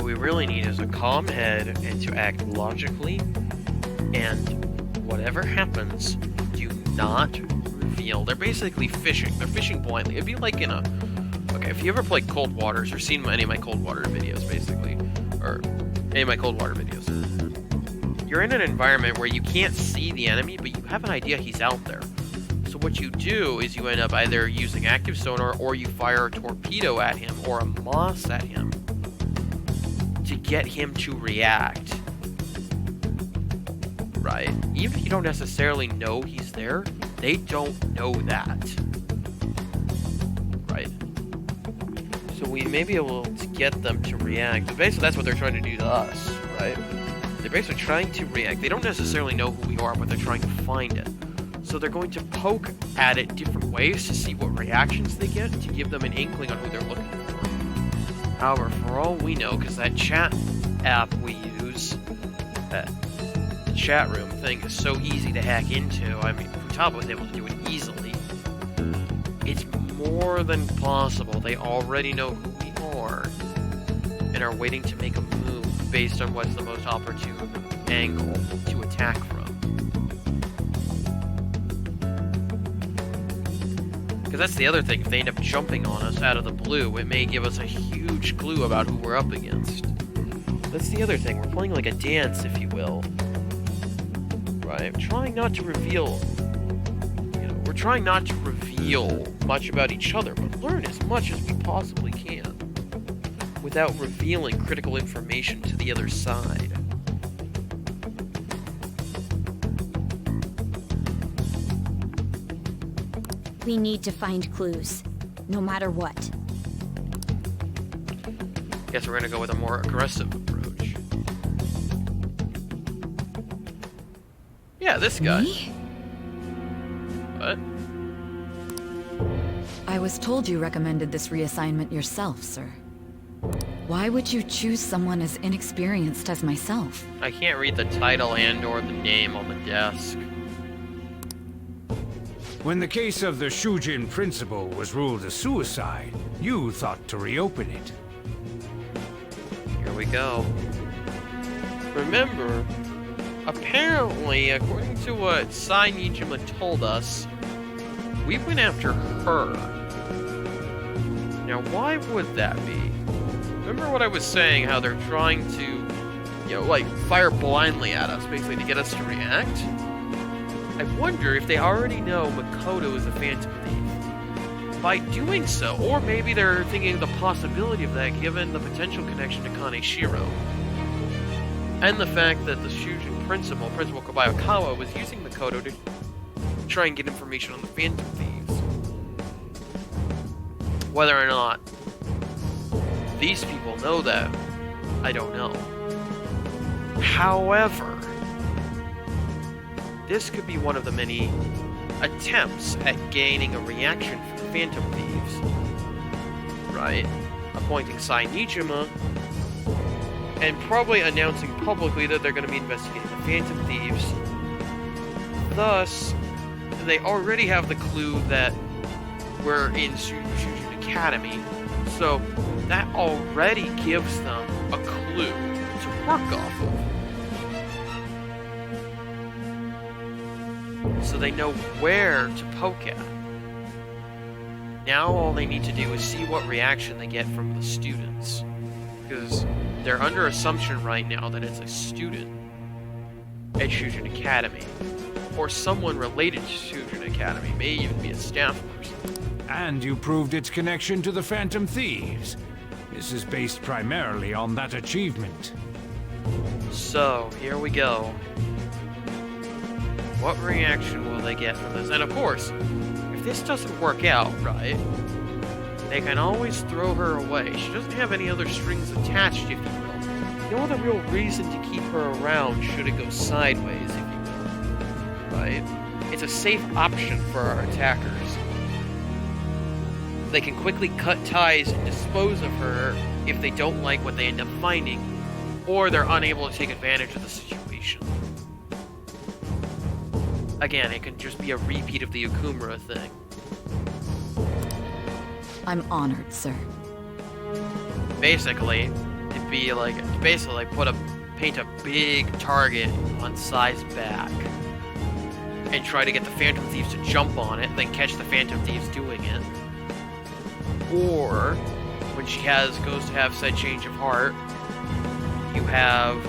What we really need is a calm head and to act logically, and whatever happens, do not reveal. They're basically fishing. They're fishing blindly. It'd be like in a... Okay, if you ever played Cold Waters or seen any of my Cold Water videos, basically, or any of my Cold Water videos, you're in an environment where you can't see the enemy, but you have an idea he's out there. So what you do is you end up either using active sonar, or you fire a torpedo at him, or a moss at him, to get him to react. Right? Even if you don't necessarily know he's there, they don't know that. Right? So we may be able to get them to react. But basically, that's what they're trying to do to us, right? They're basically trying to react. They don't necessarily know who we are, but they're trying to find it. So they're going to poke at it different ways to see what reactions they get, to give them an inkling on who they're looking for. However, for all we know, because that chat app we use, the chat room thing is so easy to hack into, I mean, Futaba was able to do it easily. It's more than possible they already know who we are, and are waiting to make a move based on what's the most opportune angle to attack from. Because that's the other thing, if they end up jumping on us out of the blue, it may give us a huge clue about who we're up against. That's the other thing, we're playing like a dance, if you will. Right? Trying not to reveal... You know, we're trying not to reveal much about each other, but learn as much as we possibly can, without revealing critical information to the other side. We need to find clues, no matter what. Guess we're gonna go with a more aggressive approach. Yeah, this guy. Me? What? I was told you recommended this reassignment yourself, sir. Why would you choose someone as inexperienced as myself? I can't read the title and or the name on the desk. When the case of the Shujin principal was ruled a suicide, you thought to reopen it. Here we go. Remember, apparently, according to what Sai Nijima told us, we went after her. Now, why would that be? Remember what I was saying, how they're trying to, you know, like, fire blindly at us, basically, to get us to react? I wonder if they already know Makoto is a Phantom Thief. By doing so, or maybe they're thinking of the possibility of that given the potential connection to Kaneshiro. And the fact that the Shujin Principal Kobayakawa, was using Makoto to try and get information on the Phantom Thieves. Whether or not these people know that, I don't know. However, this could be one of the many attempts at gaining a reaction from the Phantom Thieves. Right? Appointing Sai Nijima, and probably announcing publicly that they're going to be investigating the Phantom Thieves. Thus, they already have the clue that we're in Shujin Academy, so that already gives them a clue to work off of. So they know where to poke at. Now all they need to do is see what reaction they get from the students. Because they're under assumption right now that it's a student at Shujin Academy. Or someone related to Shujin Academy, may even be a staff person. And you proved its connection to the Phantom Thieves. This is based primarily on that achievement. So, here we go. What reaction will they get from this? And of course, if this doesn't work out, right, they can always throw her away. She doesn't have any other strings attached, if you will. No other real reason to keep her around should it go sideways, if you will. Right? It's a safe option for our attackers. They can quickly cut ties and dispose of her if they don't like what they end up finding, or they're unable to take advantage of the situation. Again, it can just be a repeat of the Okumura thing. I'm honored, sir. Basically, would be like basically like paint a big target on Sai's back and try to get the Phantom Thieves to jump on it, then catch the Phantom Thieves doing it. Or when she goes to have said change of heart, you have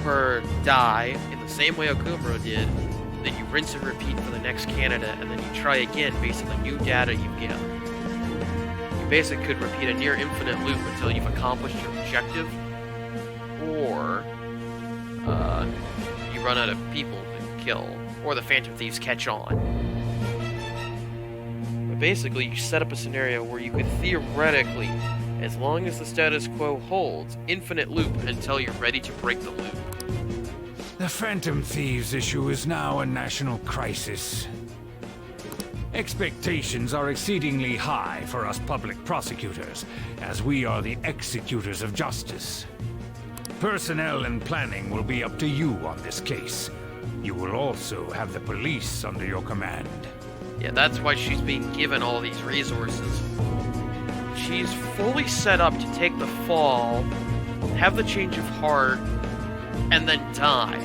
her die in the same way Okumuro did, then you rinse and repeat for the next candidate, and then you try again based on the new data you get. You basically could repeat a near infinite loop until you've accomplished your objective, or you run out of people to kill, or the Phantom Thieves catch on. But basically, you set up a scenario where you could theoretically, as long as the status quo holds, infinite loop until you're ready to break the loop. The Phantom Thieves issue is now a national crisis. Expectations are exceedingly high for us public prosecutors, as we are the executors of justice. Personnel and planning will be up to you on this case. You will also have the police under your command. Yeah, that's why she's being given all these resources. She's fully set up to take the fall, have the change of heart, and then die.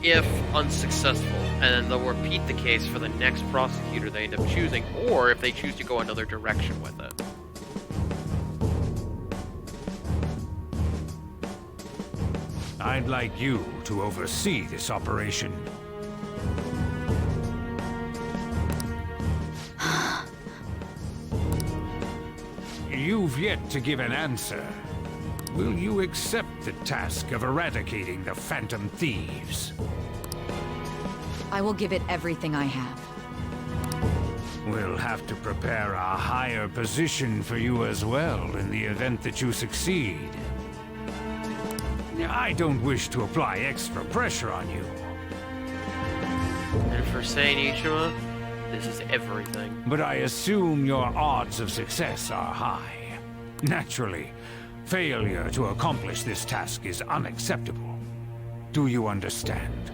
If unsuccessful, and then they'll repeat the case for the next prosecutor they end up choosing, or if they choose to go another direction with it. I'd like you to oversee this operation. You've yet to give an answer. Will you accept the task of eradicating the Phantom Thieves? I will give it everything I have. We'll have to prepare a higher position for you as well in the event that you succeed. I don't wish to apply extra pressure on you. And for Saint Ichima, this is everything. But I assume your odds of success are high. Naturally, failure to accomplish this task is unacceptable. Do you understand?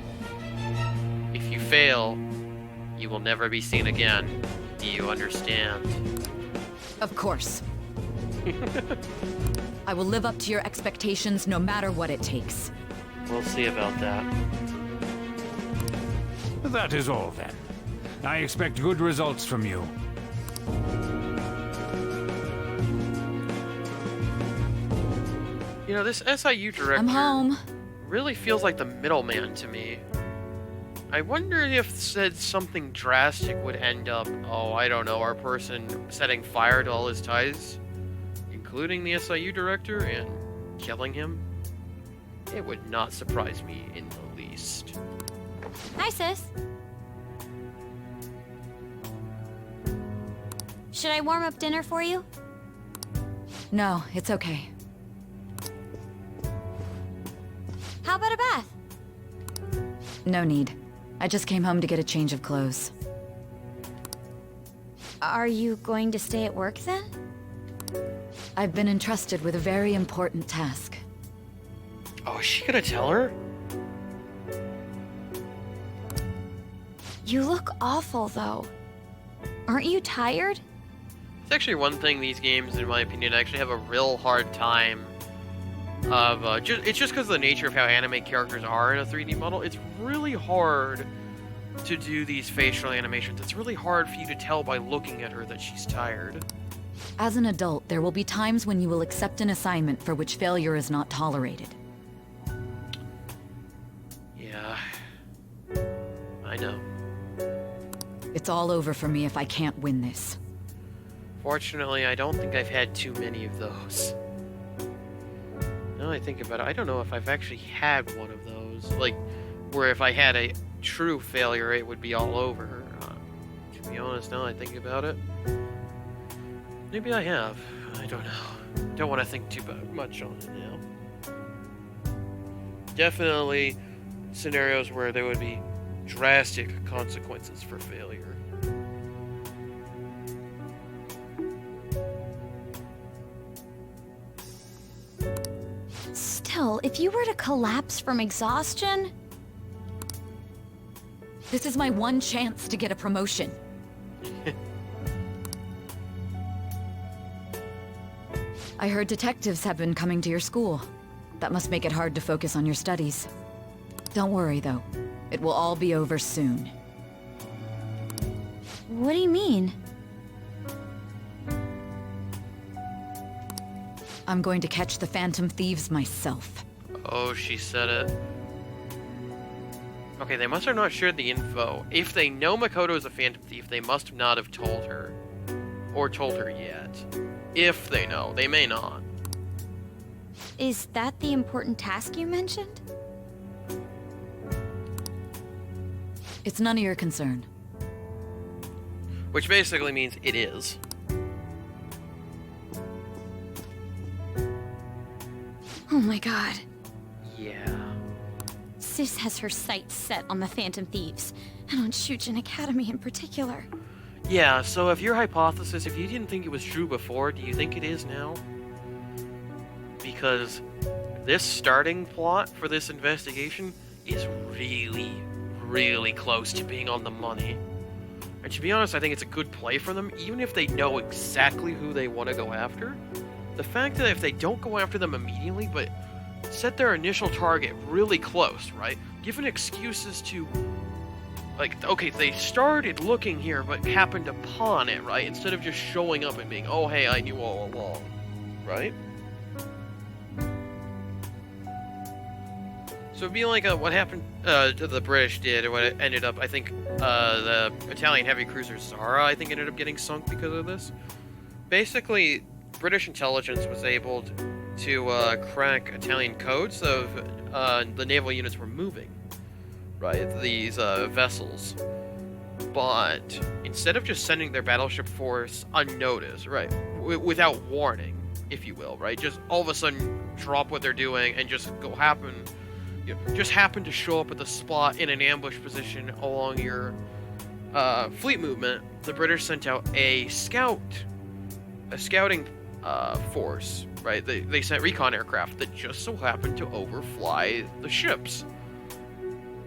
If you fail, you will never be seen again. Do you understand? Of course. I will live up to your expectations no matter what it takes. We'll see about that. That is all then. I expect good results from you. You know, this SIU director I'm home. really feels like the middleman to me. I wonder if said something drastic would end up, oh, I don't know, our person setting fire to all his ties, including the SIU director, and killing him. It would not surprise me in the least. Hi, sis. Should I warm up dinner for you? No, it's okay. How about a bath? No need. I just came home to get a change of clothes. Are you going to stay at work then? I've been entrusted with a very important task. Oh, is she gonna tell her? You look awful, though. Aren't you tired? It's actually one thing these games, in my opinion, actually have a real hard time of, it's just because of the nature of how anime characters are in a 3D model. It's really hard to do these facial animations. It's really hard for you to tell by looking at her that she's tired. As an adult, there will be times when you will accept an assignment for which failure is not tolerated. Yeah, I know. It's all over for me if I can't win this. Fortunately, I don't think I've had too many of those. Now I think about it, I don't know if I've actually had one of those. Like, where if I had a true failure, it would be all over. To be honest, now I think about it, maybe I have. I don't know. Don't want to think too much on it now. Definitely scenarios where there would be drastic consequences for failure. Still, if you were to collapse from exhaustion... This is my one chance to get a promotion. I heard detectives have been coming to your school. That must make it hard to focus on your studies. Don't worry, though. It will all be over soon. What do you mean? I'm going to catch the Phantom Thieves myself. Oh, she said it. Okay, they must have not shared the info. If they know Makoto is a Phantom Thief, they must not have told her. Or told her yet. If they know. They may not. Is that the important task you mentioned? It's none of your concern. Which basically means it is. Oh my god. Yeah. Sis has her sights set on the Phantom Thieves, and on Shujin Academy in particular. Yeah, so if your hypothesis, if you didn't think it was true before, do you think it is now? Because this starting plot for this investigation is really, really close to being on the money. And to be honest, I think it's a good play for them, even if they know exactly who they want to go after. The fact that if they don't go after them immediately, but set their initial target really close, right? Given excuses to, like, okay, they started looking here, but happened upon it, right? Instead of just showing up and being, oh, hey, I knew all along, right? So it'd be like what happened to the British did, or what it ended up, I think, the Italian heavy cruiser Zara, I think, ended up getting sunk because of this. Basically, British intelligence was able to crack Italian codes, so the naval units were moving, right? These vessels. But instead of just sending their battleship force unnoticed, right, without warning, if you will, right, just all of a sudden drop what they're doing and just happen to show up at the spot in an ambush position along your fleet movement, the British sent out a scouting force, right? They sent recon aircraft that just so happened to overfly the ships,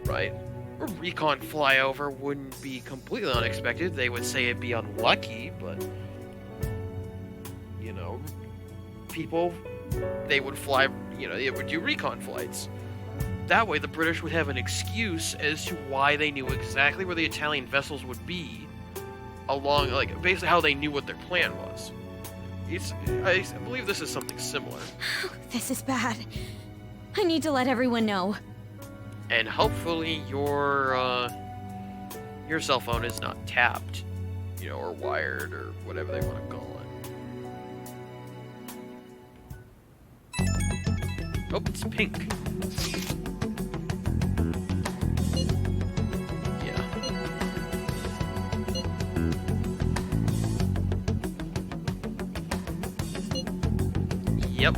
right? A recon flyover wouldn't be completely unexpected. They would say it'd be unlucky, but, you know, people, they would fly, you know, they would do recon flights. That way the British would have an excuse as to why they knew exactly where the Italian vessels would be along, like, basically how they knew what their plan was. I believe this is something similar. This is bad. I need to let everyone know. And hopefully your cell phone is not tapped, you know, or wired, or whatever they want to call it. Oh, it's pink. Yep.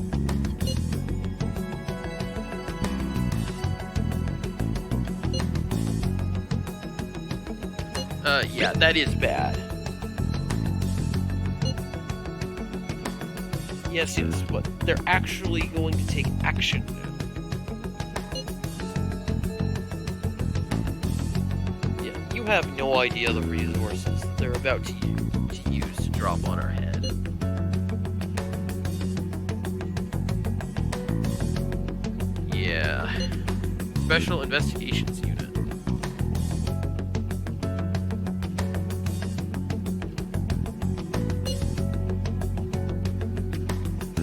Yeah, that is bad. Yes, but they're actually going to take action now. Yeah, you have no idea the resources that they're about to use to drop on our head. Yeah. Special Investigations Unit.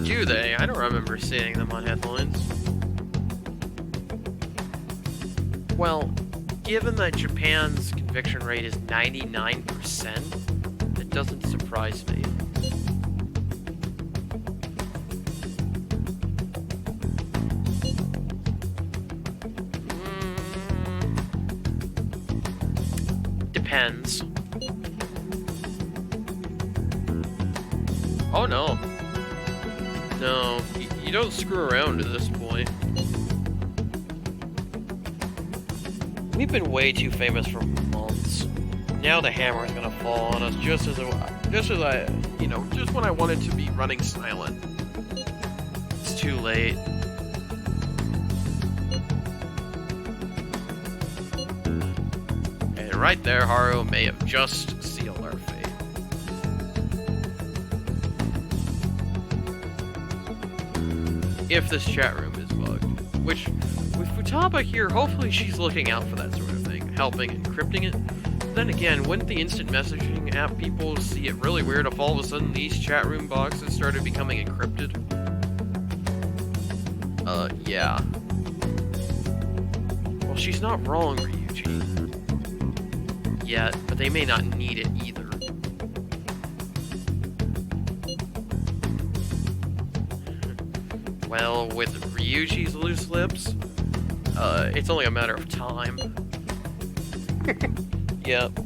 Do they? I don't remember seeing them on headlines. Well, given that Japan's conviction rate is 99%, it doesn't surprise me. Depends. Oh no. No, you don't screw around at this point. We've been way too famous for months. Now the hammer is gonna fall on us just as I, you know, just when I wanted to be running silent. It's too late. And right there, Haru may have just sealed our fate. if this chat room is bugged. Which, with Futaba here, hopefully she's looking out for that sort of thing, helping encrypting it. Then again, wouldn't the instant messaging app people see it really weird if all of a sudden these chat room boxes started becoming encrypted? Yeah. Well, she's not wrong, Ryuji. Yet, but they may not need it either. Well, with Ryuji's loose lips, it's only a matter of time. Yep.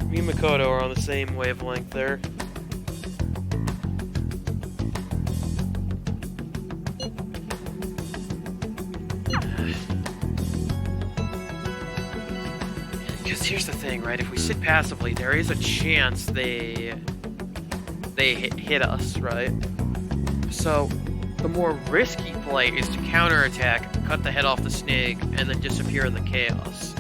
Me and Makoto are on the same wavelength there. Because here's the thing, right? If we sit passively, there is a chance they hit us, right? So, the more risky play is to counterattack, cut the head off the snake, and then disappear in the chaos.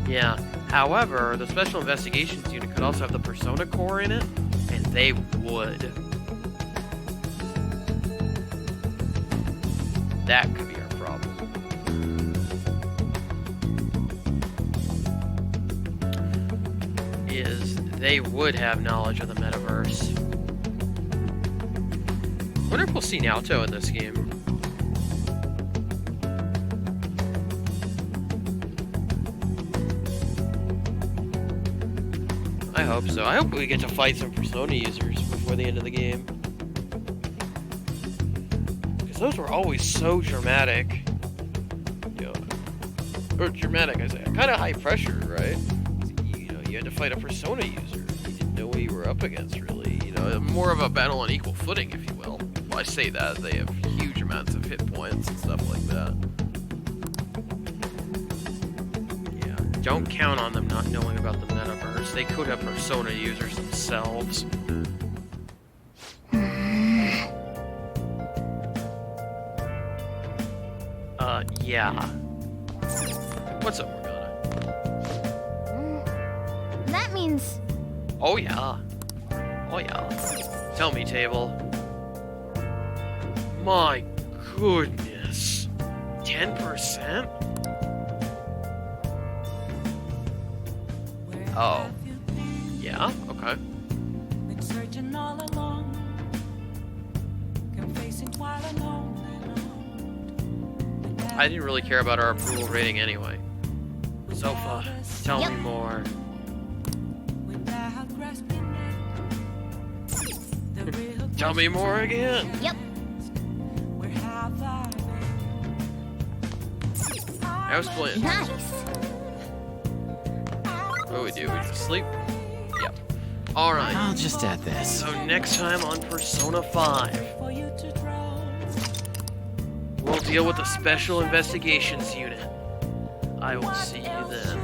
Yeah. However, the Special Investigations Unit could also have the Persona Core in it, and they would. That could be our problem. Is they would have knowledge of the metaverse. I wonder if we'll see Naoto in this game. I hope so. I hope we get to fight some Persona users before the end of the game. Because those were always so dramatic. You know, or dramatic, I say. Kind of high pressure, right? You know, you had to fight a Persona user. You didn't know what you were up against, really. You know, more of a battle on equal footing, if you will. Well, I say that. They have huge amounts of hit points and stuff like that. Don't count on them not knowing about the metaverse. They could have Persona users themselves. Yeah. What's up, Morgana? That means... Oh, yeah. Oh, yeah. Tell me, Table. My goodness. 10%? Oh. Yeah? Okay. I didn't really care about our approval rating anyway. Sofa, tell me more. Tell me more again. Yep. I was playing. Nice. What do we do? We just sleep? Yep. Alright. I'll just add this. So next time on Persona 5, we'll deal with the Special Investigations Unit. I will see you then.